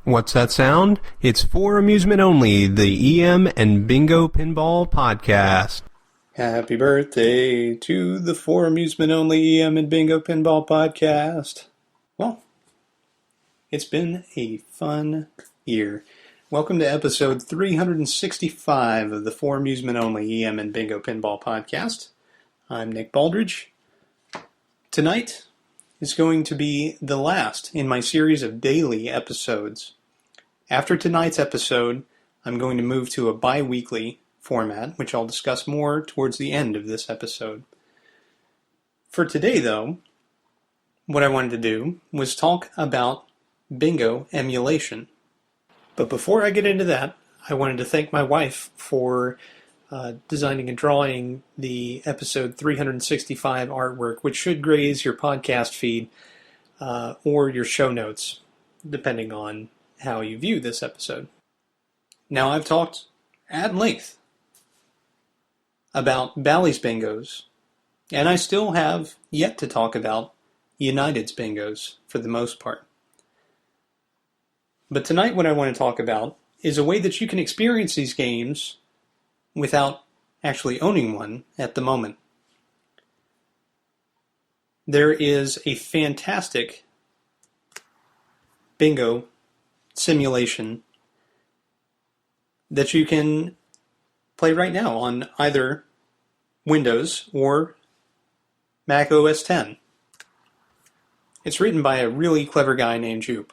What's that sound? It's For Amusement Only, the EM and Bingo Pinball Podcast. Happy birthday to the For Amusement Only EM and Bingo Pinball Podcast. Well, it's been a fun year. Welcome to episode 365 of the For Amusement Only EM and Bingo Pinball Podcast. I'm Nick Baldridge. Tonight is going to be the last in my series of daily episodes. After tonight's episode, I'm going to move to a bi-weekly format, which I'll discuss more towards the end of this episode. For today, though, what I wanted to do was talk about bingo emulation. But before I get into that, I wanted to thank my wife for designing and drawing the episode 365 artwork, which should graze your podcast feed or your show notes, depending on how you view this episode. Now, I've talked at length about Bally's Bingos, and I still have yet to talk about United's Bingos for the most part. But tonight what I want to talk about is a way that you can experience these games without actually owning one at the moment. There is a fantastic bingo simulation that you can play right now on either Windows or Mac OS X. It's written by a really clever guy named Joop,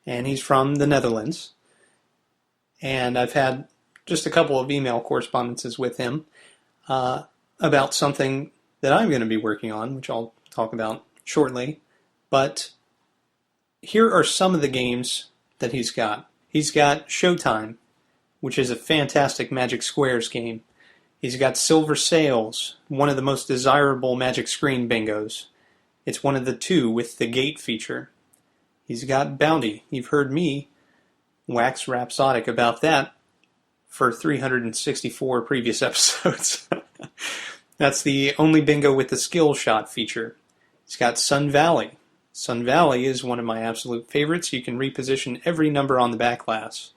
and he's from the Netherlands. And I've had just a couple of email correspondences with him about something that I'm going to be working on, which I'll talk about shortly. But here are some of the games that he's got. He's got Showtime, which is a fantastic Magic Squares game. He's got Silver Sails, one of the most desirable Magic Screen bingos. It's one of the two with the gate feature. He's got Bounty. You've heard me wax rhapsodic about that for 364 previous episodes. That's the only bingo with the skill shot feature. He's got Sun Valley. Sun Valley is one of my absolute favorites. You can reposition every number on the back glass.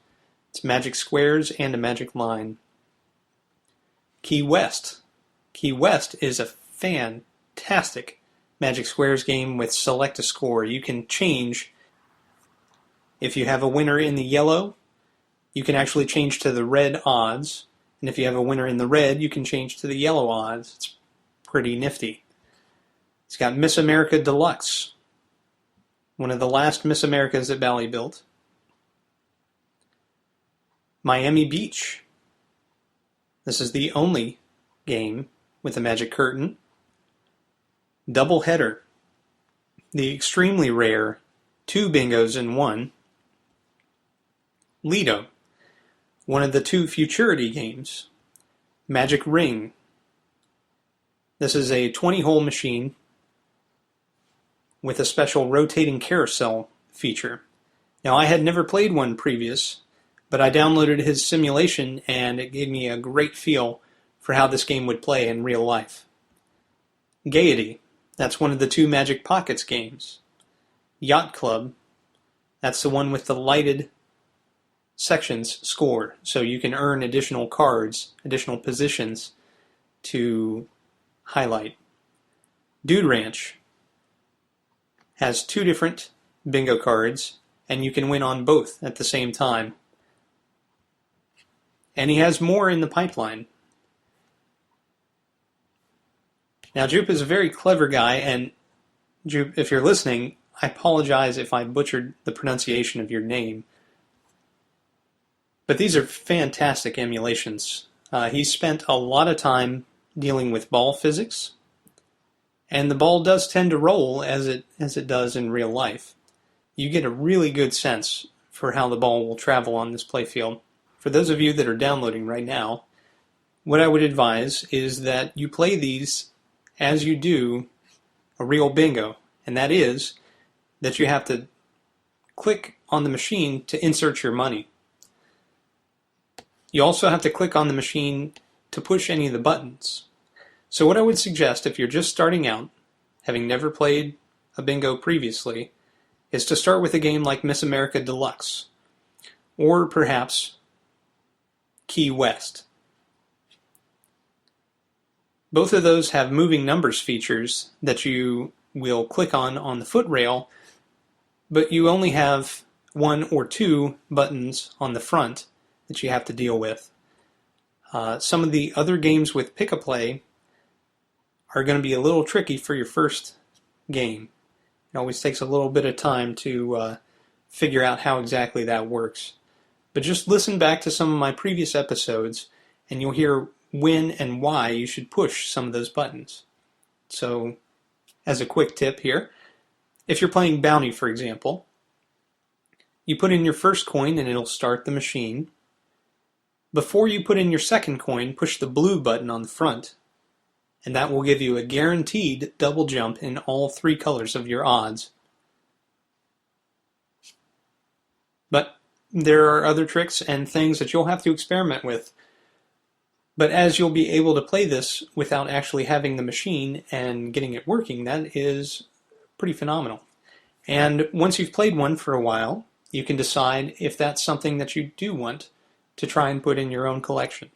It's Magic Squares and a Magic Line. Key West. Key West is a fantastic Magic Squares game with Select a Score. You can change, if you have a winner in the yellow, you can actually change to the red odds. And if you have a winner in the red, you can change to the yellow odds. It's pretty nifty. It's got Miss America Deluxe, one of the last Miss Americas that Bally built. Miami Beach. This is the only game with a magic curtain. Double Header. The extremely rare 2 bingos in 1. Lido. One of the 2 Futurity games. Magic Ring. This is a 20-hole machine with a special rotating carousel feature. Now, I had never played one previous, but I downloaded his simulation and it gave me a great feel for how this game would play in real life. Gaiety. That's one of the 2 Magic Pockets games. Yacht Club. That's the one with the lighted sections scored, so you can earn additional cards, additional positions to highlight. Dude Ranch has 2 different bingo cards, and you can win on both at the same time. And he has more in the pipeline. Now, Joop is a very clever guy, and Joop, if you're listening, I apologize if I butchered the pronunciation of your name. But these are fantastic emulations. He spent a lot of time dealing with ball physics, and the ball does tend to roll as it does in real life. You get a really good sense for how the ball will travel on this playfield. For those of you that are downloading right now, what I would advise is that you play these as you do a real bingo, and that is that you have to click on the machine to insert your money. You also have to click on the machine to push any of the buttons. So what I would suggest if you're just starting out, having never played a bingo previously, is to start with a game like Miss America Deluxe, or perhaps Key West. Both of those have moving numbers features that you will click on the foot rail, but you only have one or two buttons on the front that you have to deal with. Some of the other games with pick-a-play are going to be a little tricky for your first game. It always takes a little bit of time to figure out how exactly that works. But just listen back to some of my previous episodes and you'll hear when and why you should push some of those buttons. So, as a quick tip here, if you're playing Bounty, for example, you put in your first coin and it'll start the machine. Before you put in your second coin, push the blue button on the front, and that will give you a guaranteed double jump in all three colors of your odds. But there are other tricks and things that you'll have to experiment with. But as you'll be able to play this without actually having the machine and getting it working, that is pretty phenomenal. And once you've played one for a while, you can decide if that's something that you do want to try and put in your own collection.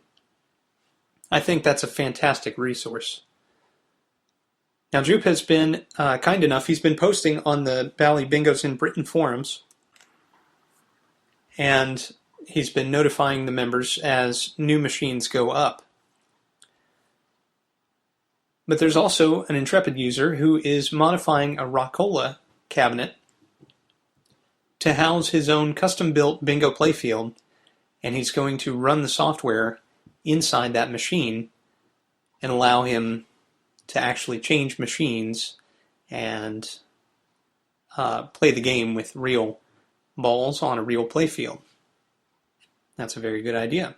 I think that's a fantastic resource. Now, Joop has been kind enough. He's been posting on the Bally Bingos in Britain forums, and he's been notifying the members as new machines go up. But there's also an intrepid user who is modifying a Rockola cabinet to house his own custom-built bingo playfield, and he's going to run the software inside that machine and allow him to actually change machines and play the game with real balls on a real playfield. That's a very good idea.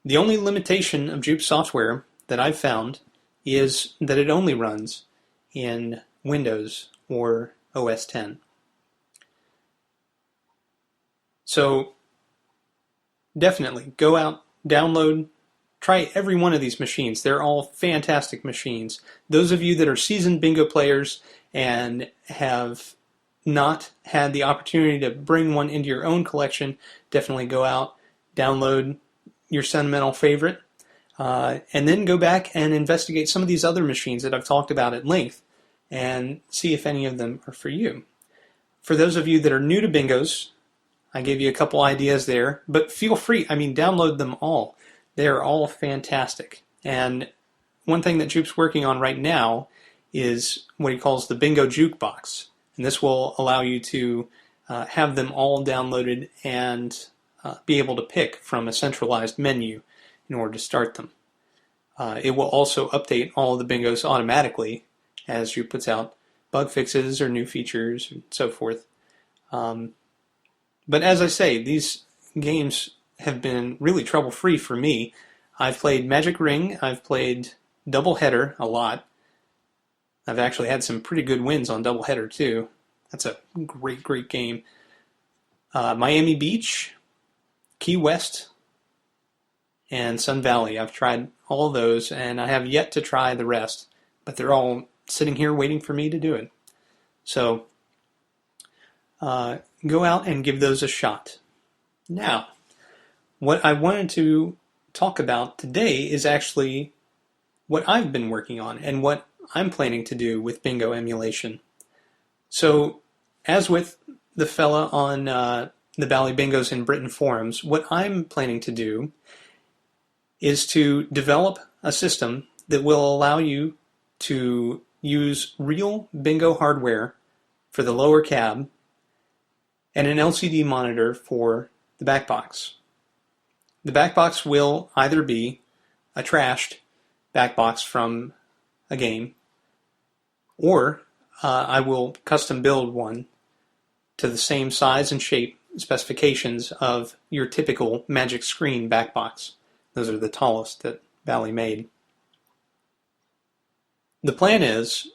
The only limitation of Joop software that I've found is that it only runs in Windows or OS X. So definitely go out, download, try every one of these machines. They're all fantastic machines. Those of you that are seasoned bingo players and have not had the opportunity to bring one into your own collection, definitely go out, download your sentimental favorite, and then go back and investigate some of these other machines that I've talked about at length and see if any of them are for you. For those of you that are new to bingos, I gave you a couple ideas there, but feel free, download them all. They are all fantastic. And one thing that Joop's working on right now is what he calls the Bingo Jukebox. And this will allow you to have them all downloaded and be able to pick from a centralized menu in order to start them. It will also update all of the bingos automatically as Joop puts out bug fixes or new features and so forth. But as I say, these games have been really trouble-free for me. I've played Magic Ring, I've played Double Header a lot. I've actually had some pretty good wins on Double Header too. That's a great, great game. Miami Beach, Key West, and Sun Valley. I've tried all of those, and I have yet to try the rest, but they're all sitting here waiting for me to do it. So, go out and give those a shot. Now, what I wanted to talk about today is actually what I've been working on and what I'm planning to do with bingo emulation. So, as with the fella on the Bally Bingos in Britain forums, what I'm planning to do is to develop a system that will allow you to use real bingo hardware for the lower cab and an LCD monitor for the backbox. The backbox will either be a trashed backbox from a game, or I will custom build one to the same size and shape specifications of your typical Magic Screen backbox. Those are the tallest that Bally made. The plan is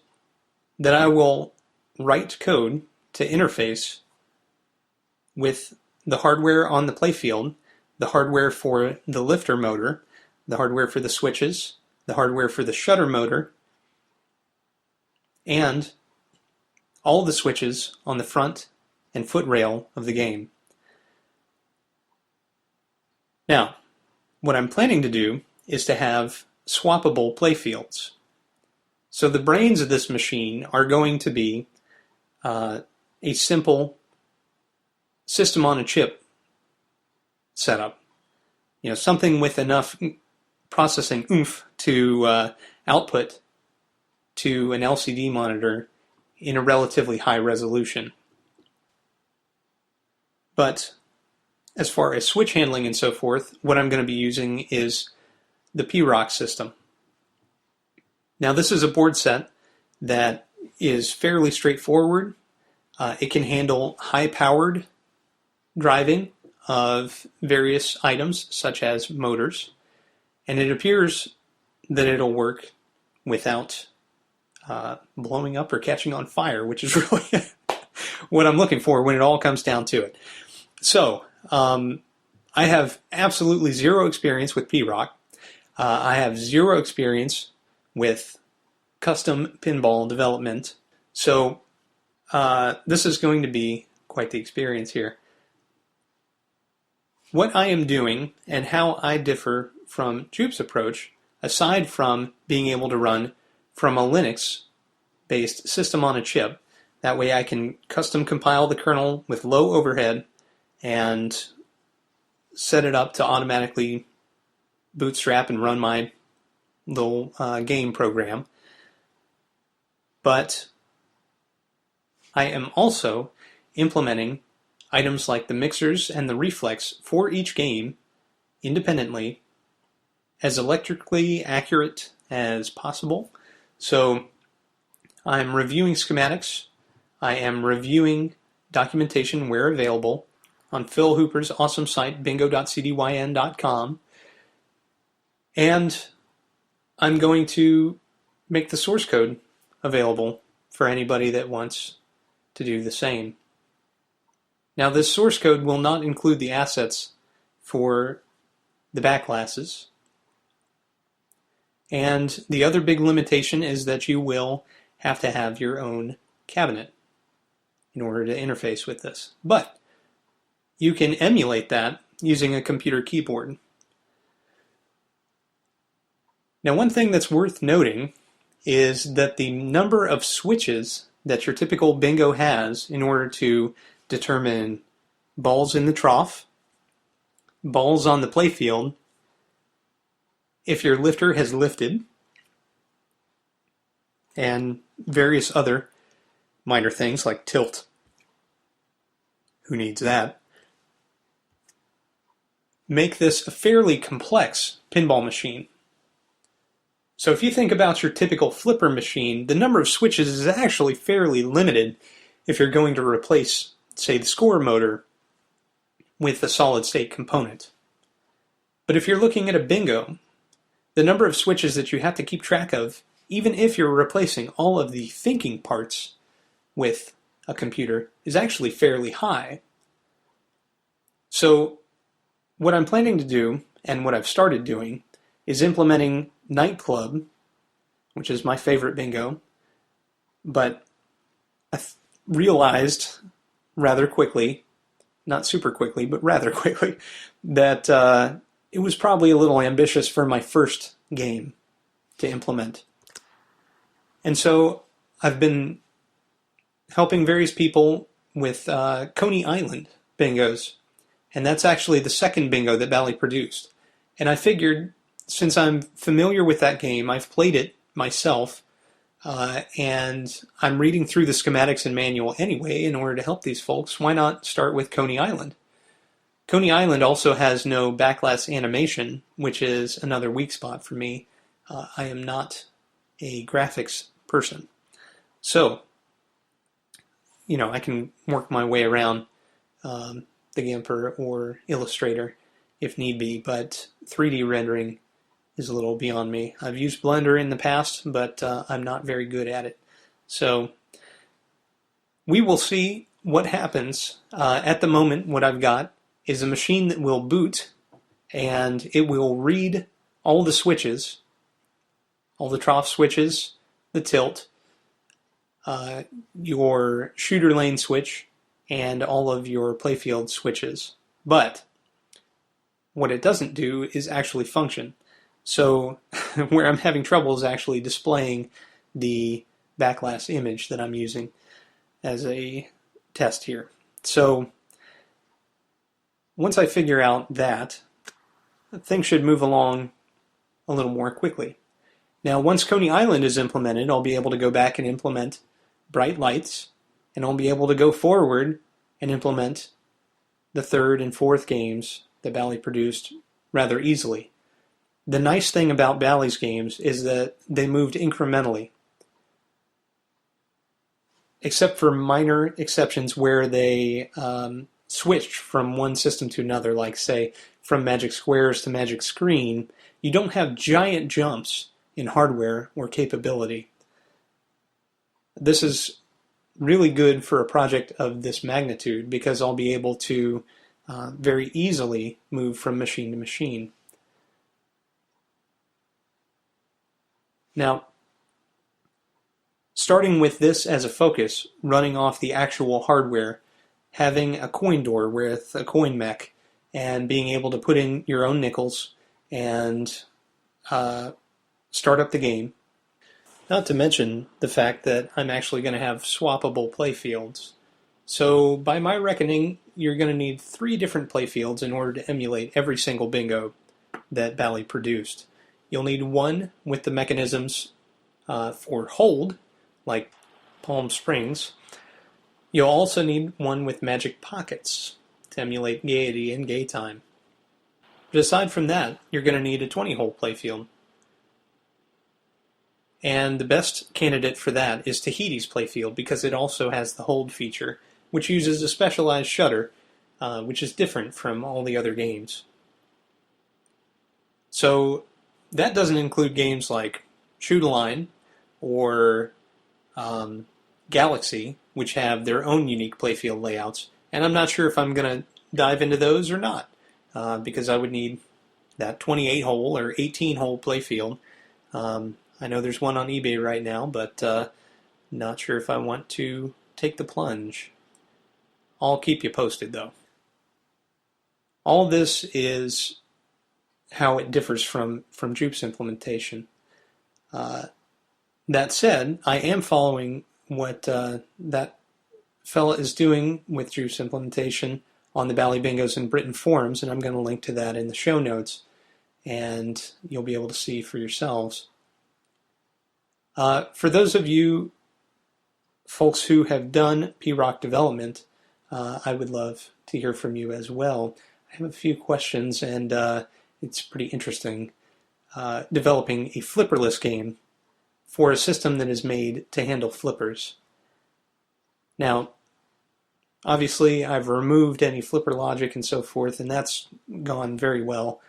that I will write code to interface with the hardware on the playfield, the hardware for the lifter motor, the hardware for the switches, the hardware for the shutter motor, and all the switches on the front and foot rail of the game. Now, what I'm planning to do is to have swappable playfields. So the brains of this machine are going to be a simple system on a chip setup. Something with enough processing oomph to output to an LCD monitor in a relatively high resolution. But as far as switch handling and so forth, what I'm going to be using is the PROC system. Now this is a board set that is fairly straightforward. It can handle high-powered driving of various items, such as motors, and it appears that it'll work without blowing up or catching on fire, which is really what I'm looking for when it all comes down to it. So, I have absolutely zero experience with PROC. I have zero experience with custom pinball development. So, this is going to be quite the experience here. What I am doing and how I differ from Joop's approach, aside from being able to run from a Linux-based system on a chip, that way I can custom compile the kernel with low overhead and set it up to automatically bootstrap and run my little game program. But I am also implementing items like the mixers and the reflex for each game independently, as electrically accurate as possible. So I'm reviewing schematics. I am reviewing documentation where available on Phil Hooper's awesome site, bingo.cdyn.com. And I'm going to make the source code available for anybody that wants to do the same. Now, this source code will not include the assets for the back glasses. And the other big limitation is that you will have to have your own cabinet in order to interface with this. But you can emulate that using a computer keyboard. Now, one thing that's worth noting is that the number of switches that your typical bingo has in order to determine balls in the trough, balls on the playfield, if your lifter has lifted, and various other minor things like tilt. Who needs that? Make this a fairly complex pinball machine. So if you think about your typical flipper machine, the number of switches is actually fairly limited if you're going to replace, say, the score motor with a solid-state component. But if you're looking at a bingo, the number of switches that you have to keep track of, even if you're replacing all of the thinking parts with a computer, is actually fairly high. So what I'm planning to do, and what I've started doing, is implementing Nightclub, which is my favorite bingo, but I realized rather quickly, not super quickly, but rather quickly, that it was probably a little ambitious for my first game to implement. And so I've been helping various people with Coney Island bingos, and that's actually the second bingo that Bally produced. And I figured, since I'm familiar with that game, I've played it myself, and I'm reading through the schematics and manual anyway in order to help these folks, why not start with Coney Island? Coney Island also has no backlash animation, which is another weak spot for me. I am not a graphics person. So, I can work my way around the Gimper or Illustrator if need be, but 3D rendering is a little beyond me. I've used Blender in the past, but I'm not very good at it. So we will see what happens. At the moment, what I've got is a machine that will boot, and it will read all the switches, all the trough switches, the tilt, your shooter lane switch, and all of your playfield switches. But what it doesn't do is actually function. So where I'm having trouble is actually displaying the backlash image that I'm using as a test here. So once I figure out that, things should move along a little more quickly. Now, once Coney Island is implemented, I'll be able to go back and implement bright lights, and I'll be able to go forward and implement the third and fourth games that Bally produced rather easily. The nice thing about Bally's games is that they moved incrementally, except for minor exceptions where they switched from one system to another, like, say, from Magic Squares to Magic Screen. You don't have giant jumps in hardware or capability. This is really good for a project of this magnitude because I'll be able to very easily move from machine to machine. Now, starting with this as a focus, running off the actual hardware, having a coin door with a coin mech, and being able to put in your own nickels and start up the game. Not to mention the fact that I'm actually going to have swappable playfields. So by my reckoning, you're going to need 3 different playfields in order to emulate every single bingo that Bally produced. You'll need one with the mechanisms for hold, like Palm Springs. You'll also need one with magic pockets to emulate Gaiety and Gay Time. But aside from that, you're going to need a 20-hole playfield. And the best candidate for that is Tahiti's playfield because it also has the hold feature, which uses a specialized shutter, which is different from all the other games. So that doesn't include games like Shoot-A-Line or Galaxy, which have their own unique playfield layouts. And I'm not sure if I'm going to dive into those or not, because I would need that 28-hole or 18-hole playfield. I know there's one on eBay right now, but not sure if I want to take the plunge. I'll keep you posted, though. All this is how it differs from Joop's implementation. That said, I am following what that fella is doing with Joop's implementation on the Bally Bingos in Britain forums, and I'm going to link to that in the show notes, and you'll be able to see for yourselves. For those of you folks who have done P-Rock development, I would love to hear from you as well. I have a few questions, and it's pretty interesting developing a flipperless game for a system that is made to handle flippers. Now, obviously, I've removed any flipper logic and so forth, and that's gone very well.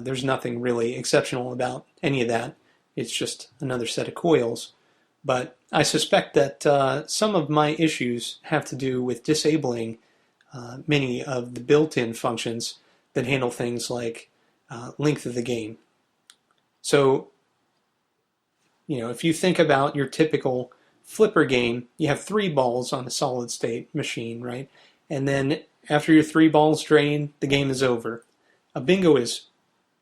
There's nothing really exceptional about any of that. It's just another set of coils. But I suspect that some of my issues have to do with disabling many of the built-in functions that handle things like length of the game. So, if you think about your typical flipper game, you have 3 balls on a solid-state machine, right? And then after your 3 balls drain, the game is over. A bingo is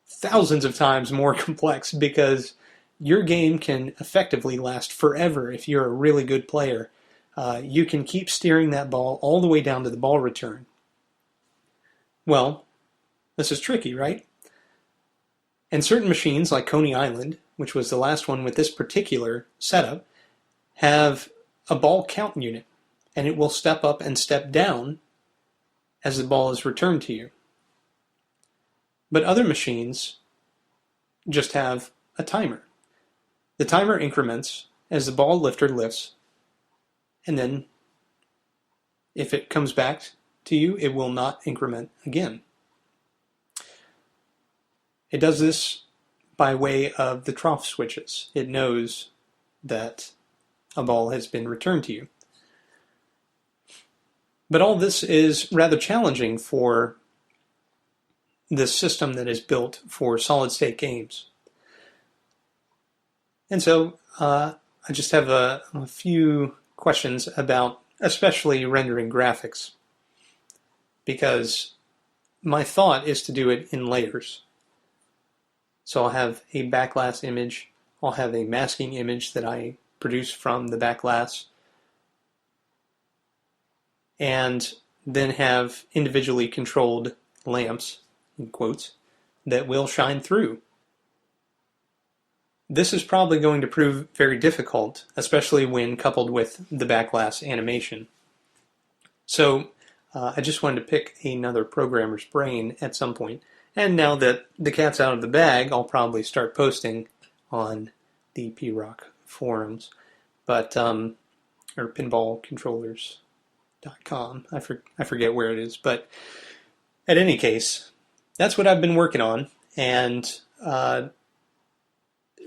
thousands of times more complex because your game can effectively last forever if you're a really good player. You can keep steering that ball all the way down to the ball return. Well, this is tricky, right? And certain machines like Coney Island, which was the last one with this particular setup, have a ball count unit, and it will step up and step down as the ball is returned to you. But other machines just have a timer. The timer increments as the ball lifter lifts, and then if it comes back to you, it will not increment again. It does this by way of the trough switches. It knows that a ball has been returned to you. But all this is rather challenging for this system that is built for solid-state games. And so I just have a few questions about especially rendering graphics, because my thought is to do it in layers. So I'll have a backglass image, I'll have a masking image that I produce from the backglass, and then have individually controlled lamps, in quotes, that will shine through. This is probably going to prove very difficult, especially when coupled with the backglass animation. So I just wanted to pick another programmer's brain at some point. And now that the cat's out of the bag, I'll probably start posting on the PRock forums, but or pinballcontrollers.com. I forget where it is, but at any case, that's what I've been working on, and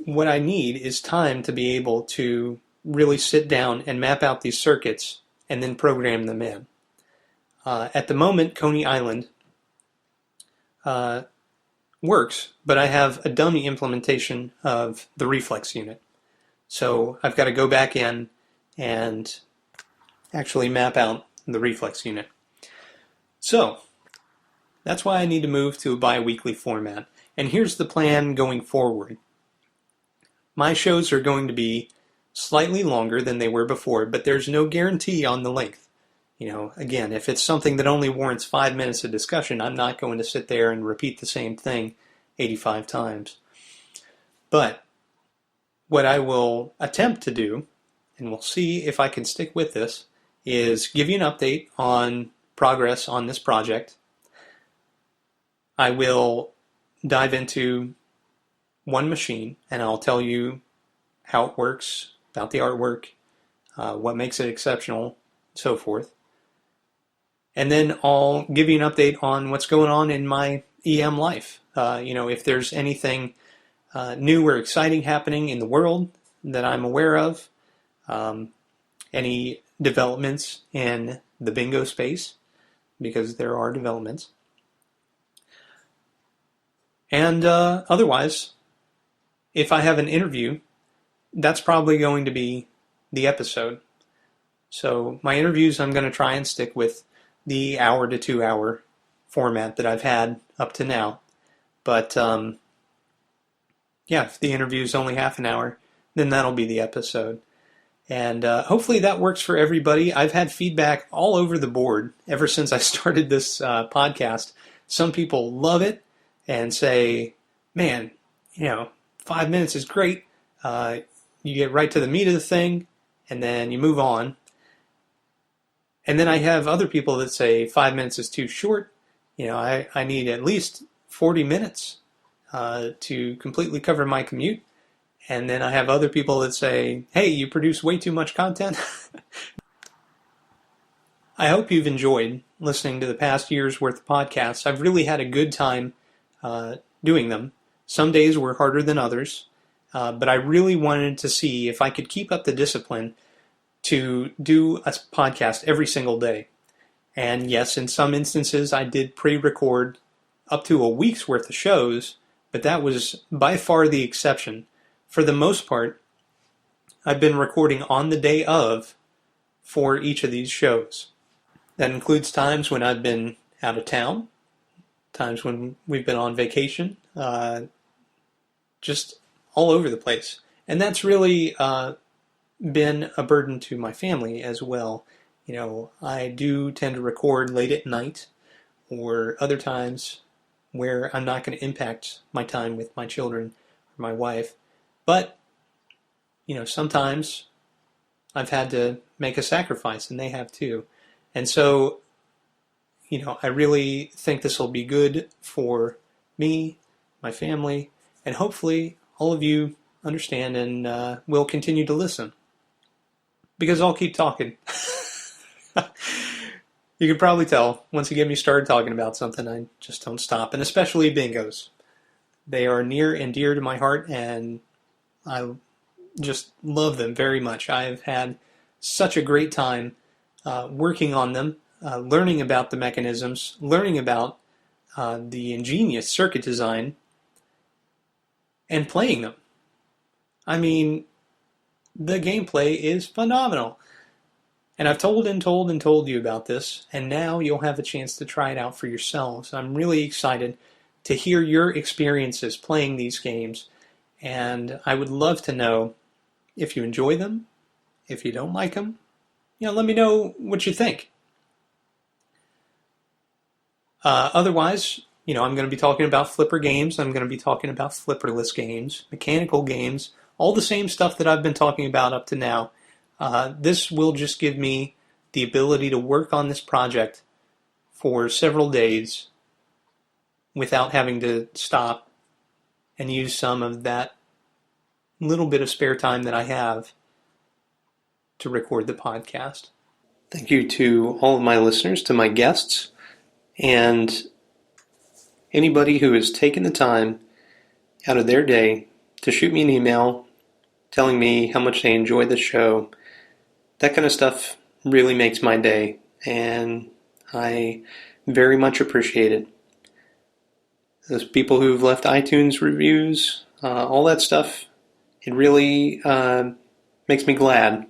what I need is time to be able to really sit down and map out these circuits and then program them in. At the moment, Coney Island works, but I have a dummy implementation of the reflex unit. So I've got to go back in and actually map out the reflex unit. So that's why I need to move to a bi-weekly format. And here's the plan going forward. My shows are going to be slightly longer than they were before, but there's no guarantee on the length. Again, if it's something that only warrants 5 minutes of discussion, I'm not going to sit there and repeat the same thing 85 times. But what I will attempt to do, and we'll see if I can stick with this, is give you an update on progress on this project. I will dive into one machine, and I'll tell you how it works, about the artwork, what makes it exceptional, so forth. And then I'll give you an update on what's going on in my EM life. If there's anything new or exciting happening in the world that I'm aware of, any developments in the bingo space, because there are developments. And otherwise, if I have an interview, that's probably going to be the episode. So my interviews, I'm going to try and stick with the hour to 2 hour format that I've had up to now. But if the interview is only half an hour, then that'll be the episode. And hopefully that works for everybody. I've had feedback all over the board ever since I started this podcast. Some people love it and say, man, 5 minutes is great. You get right to the meat of the thing, and then you move on. And then I have other people that say 5 minutes is too short. I need at least 40 minutes to completely cover my commute. And then I have other people that say, hey, you produce way too much content. I hope you've enjoyed listening to the past year's worth of podcasts. I've really had a good time doing them. Some days were harder than others, but I really wanted to see if I could keep up the discipline to do a podcast every single day. And yes, in some instances I did pre-record up to a week's worth of shows, but that was by far the exception. For the most part, I've been recording on the day of for each of these shows. That includes times when I've been out of town, times when we've been on vacation, just all over the place. And that's really been a burden to my family as well. I do tend to record late at night or other times where I'm not going to impact my time with my children or my wife. But, sometimes I've had to make a sacrifice, and they have too. And so, I really think this will be good for me, my family, and hopefully all of you understand and will continue to listen. Because I'll keep talking. You can probably tell, once you get me started talking about something, I just don't stop. And especially bingos. They are near and dear to my heart, and I just love them very much. I've had such a great time working on them, learning about the mechanisms, learning about the ingenious circuit design, and playing them. I mean, the gameplay is phenomenal. And I've told and told and told you about this, and now you'll have a chance to try it out for yourselves. I'm really excited to hear your experiences playing these games, and I would love to know if you enjoy them, if you don't like them. Let me know what you think. Otherwise, I'm going to be talking about flipper games. I'm going to be talking about flipperless games, mechanical games, all the same stuff that I've been talking about up to now. This will just give me the ability to work on this project for several days without having to stop and use some of that little bit of spare time that I have to record the podcast. Thank you to all of my listeners, to my guests, and anybody who has taken the time out of their day to shoot me an email telling me how much they enjoy the show. That kind of stuff really makes my day, and I very much appreciate it. Those people who've left iTunes reviews, all that stuff, it really makes me glad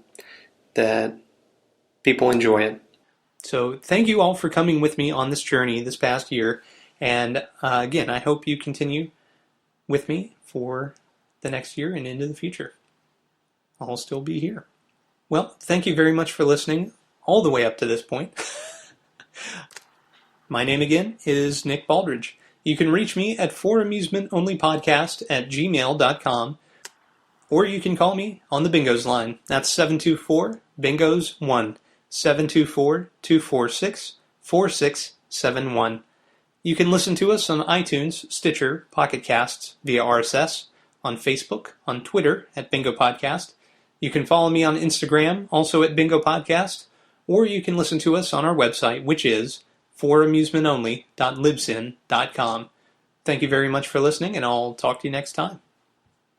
that people enjoy it. So thank you all for coming with me on this journey this past year. And again, I hope you continue with me for the next year and into the future. I'll still be here. Well, thank you very much for listening all the way up to this point. My name again is Nick Baldridge. You can reach me at foramusementonlypodcast@gmail.com, or you can call me on the Bingos line. That's 724-BINGOS-1, 724-246-4671. You can listen to us on iTunes, Stitcher, Pocket Casts, via RSS, on Facebook, on Twitter at Bingo Podcast. You can follow me on Instagram, also at Bingo Podcast, or you can listen to us on our website, which is foramusementonly.libsyn.com. Thank you very much for listening, and I'll talk to you next time.